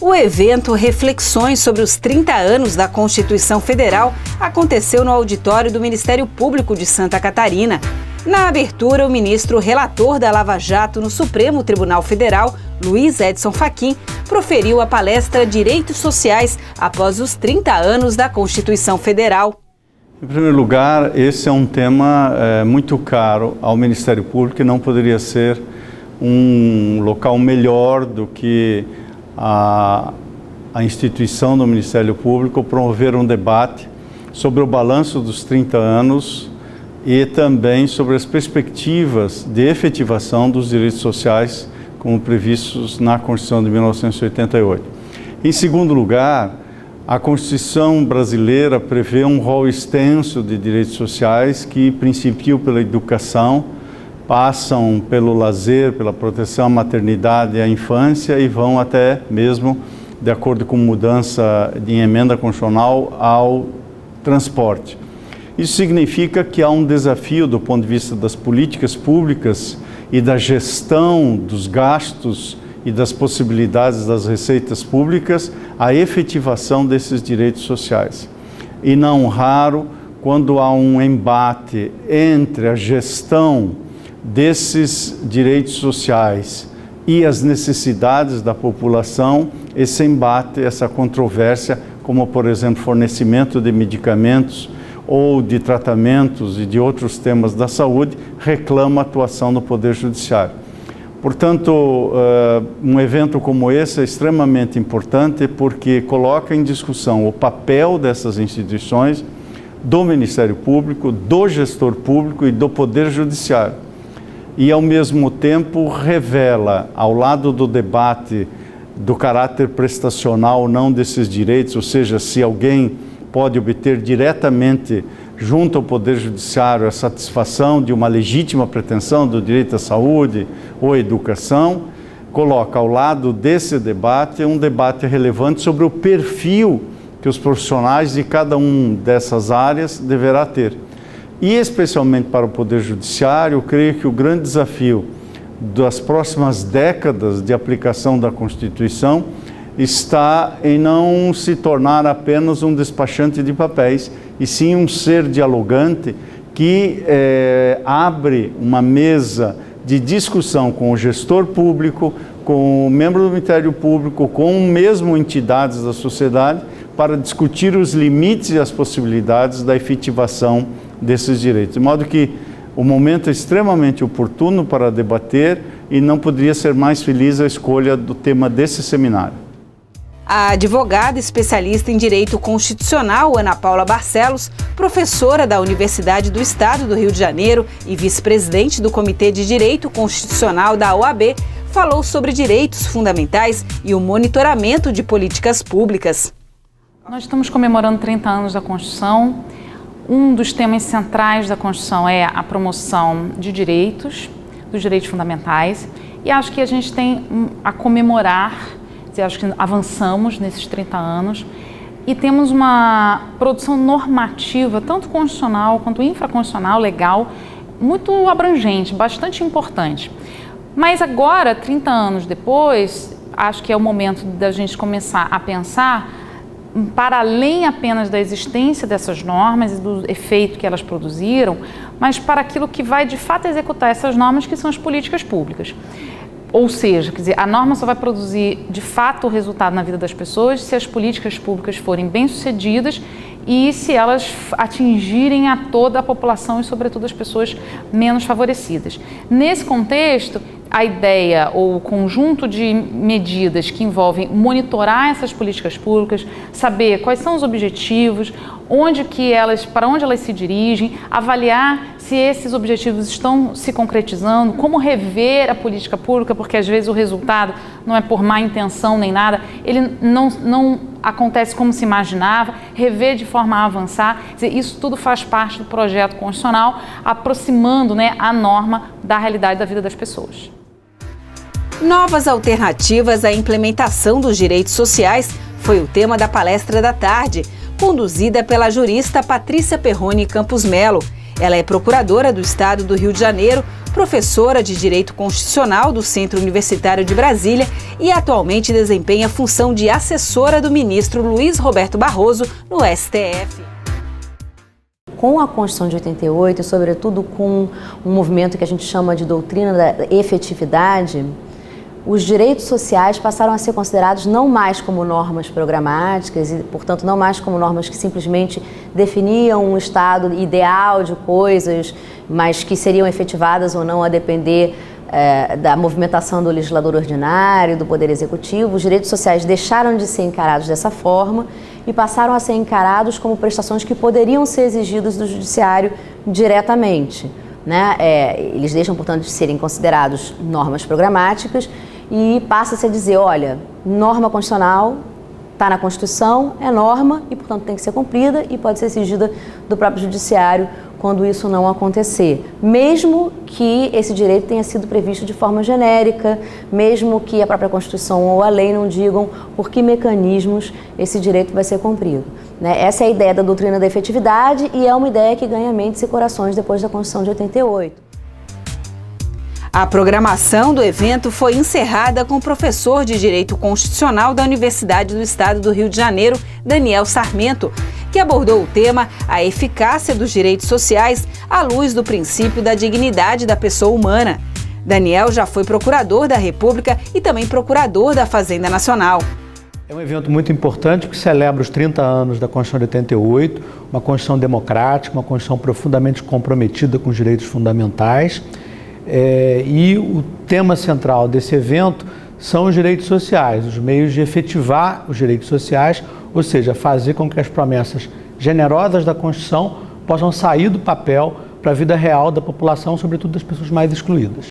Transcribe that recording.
O evento Reflexões sobre os 30 anos da Constituição Federal aconteceu no auditório do Ministério Público de Santa Catarina. Na abertura, o ministro relator da Lava Jato no Supremo Tribunal Federal, Luiz Edson Fachin, proferiu a palestra Direitos Sociais após os 30 anos da Constituição Federal. Em primeiro lugar, esse é um tema muito caro ao Ministério Público e não poderia ser um local melhor do que a instituição do Ministério Público promover um debate sobre o balanço dos 30 anos e também sobre as perspectivas de efetivação dos direitos sociais como previstos na Constituição de 1988. Em segundo lugar, a Constituição brasileira prevê um rol extenso de direitos sociais que principiam pela educação, passam pelo lazer, pela proteção à maternidade e à infância e vão até mesmo, de acordo com mudança de emenda constitucional, ao transporte. Isso significa que há um desafio do ponto de vista das políticas públicas e da gestão dos gastos e das possibilidades das receitas públicas, a efetivação desses direitos sociais. E não raro, quando há um embate entre a gestão desses direitos sociais e as necessidades da população, esse embate, essa controvérsia, como por exemplo fornecimento de medicamentos ou de tratamentos e de outros temas da saúde, reclama a atuação do Poder Judiciário. Portanto, um evento como esse é extremamente importante porque coloca em discussão o papel dessas instituições, do Ministério Público, do gestor público e do Poder Judiciário. E, ao mesmo tempo, revela, ao lado do debate do caráter prestacional ou não desses direitos, ou seja, se alguém pode obter diretamente junto ao Poder Judiciário a satisfação de uma legítima pretensão do direito à saúde ou à educação, coloca ao lado desse debate um debate relevante sobre o perfil que os profissionais de cada uma dessas áreas deverá ter. E especialmente para o Poder Judiciário, eu creio que o grande desafio das próximas décadas de aplicação da Constituição está em não se tornar apenas um despachante de papéis, e sim um ser dialogante que abre uma mesa de discussão com o gestor público, com o membro do Ministério Público, com mesmo entidades da sociedade, para discutir os limites e as possibilidades da efetivação desses direitos. De modo que o momento é extremamente oportuno para debater e não poderia ser mais feliz a escolha do tema desse seminário. A advogada especialista em Direito Constitucional, Ana Paula Barcelos, professora da Universidade do Estado do Rio de Janeiro e vice-presidente do Comitê de Direito Constitucional da OAB, falou sobre direitos fundamentais e o monitoramento de políticas públicas. Nós estamos comemorando 30 anos da Constituição. Um dos temas centrais da Constituição é a promoção de direitos, dos direitos fundamentais, e acho que a gente tem a comemorar, acho que avançamos nesses 30 anos e temos uma produção normativa, tanto constitucional quanto infraconstitucional, legal, muito abrangente, bastante importante. Mas agora, 30 anos depois, acho que é o momento da gente começar a pensar para além apenas da existência dessas normas e do efeito que elas produziram, mas para aquilo que vai de fato executar essas normas, que são as políticas públicas. Ou seja, quer dizer, a norma só vai produzir de fato o resultado na vida das pessoas se as políticas públicas forem bem-sucedidas e se elas atingirem a toda a população e, sobretudo, as pessoas menos favorecidas. Nesse contexto, a ideia ou o conjunto de medidas que envolvem monitorar essas políticas públicas, saber quais são os objetivos, para onde elas se dirigem, avaliar se esses objetivos estão se concretizando, como rever a política pública, porque às vezes o resultado não é por má intenção nem nada, ele não acontece como se imaginava, rever de forma a avançar. Quer dizer, isso tudo faz parte do projeto constitucional, aproximando, a norma da realidade da vida das pessoas. Novas alternativas à implementação dos direitos sociais foi o tema da palestra da tarde, conduzida pela jurista Patrícia Perrone Campos Melo. Ela é procuradora do Estado do Rio de Janeiro, professora de Direito Constitucional do Centro Universitário de Brasília e atualmente desempenha a função de assessora do ministro Luiz Roberto Barroso no STF. Com a Constituição de 88 e, sobretudo, com um movimento que a gente chama de doutrina da efetividade, os direitos sociais passaram a ser considerados não mais como normas programáticas e, portanto, não mais como normas que simplesmente definiam um estado ideal de coisas, mas que seriam efetivadas ou não a depender da movimentação do legislador ordinário, do Poder Executivo. Os direitos sociais deixaram de ser encarados dessa forma e passaram a ser encarados como prestações que poderiam ser exigidas do Judiciário diretamente, né? Eles deixam, portanto, de serem considerados normas programáticas e passa-se a dizer, olha, norma constitucional está na Constituição, é norma e, portanto, tem que ser cumprida e pode ser exigida do próprio Judiciário quando isso não acontecer. Mesmo que esse direito tenha sido previsto de forma genérica, mesmo que a própria Constituição ou a lei não digam por que mecanismos esse direito vai ser cumprido, né? Essa é a ideia da doutrina da efetividade e é uma ideia que ganha mentes e corações depois da Constituição de 88. A programação do evento foi encerrada com o professor de Direito Constitucional da Universidade do Estado do Rio de Janeiro, Daniel Sarmento, que abordou o tema A Eficácia dos Direitos Sociais à luz do princípio da dignidade da pessoa humana. Daniel já foi procurador da República e também procurador da Fazenda Nacional. É um evento muito importante que celebra os 30 anos da Constituição de 88, uma Constituição democrática, uma Constituição profundamente comprometida com os direitos fundamentais. E o tema central desse evento são os direitos sociais, os meios de efetivar os direitos sociais, ou seja, fazer com que as promessas generosas da Constituição possam sair do papel para a vida real da população, sobretudo das pessoas mais excluídas.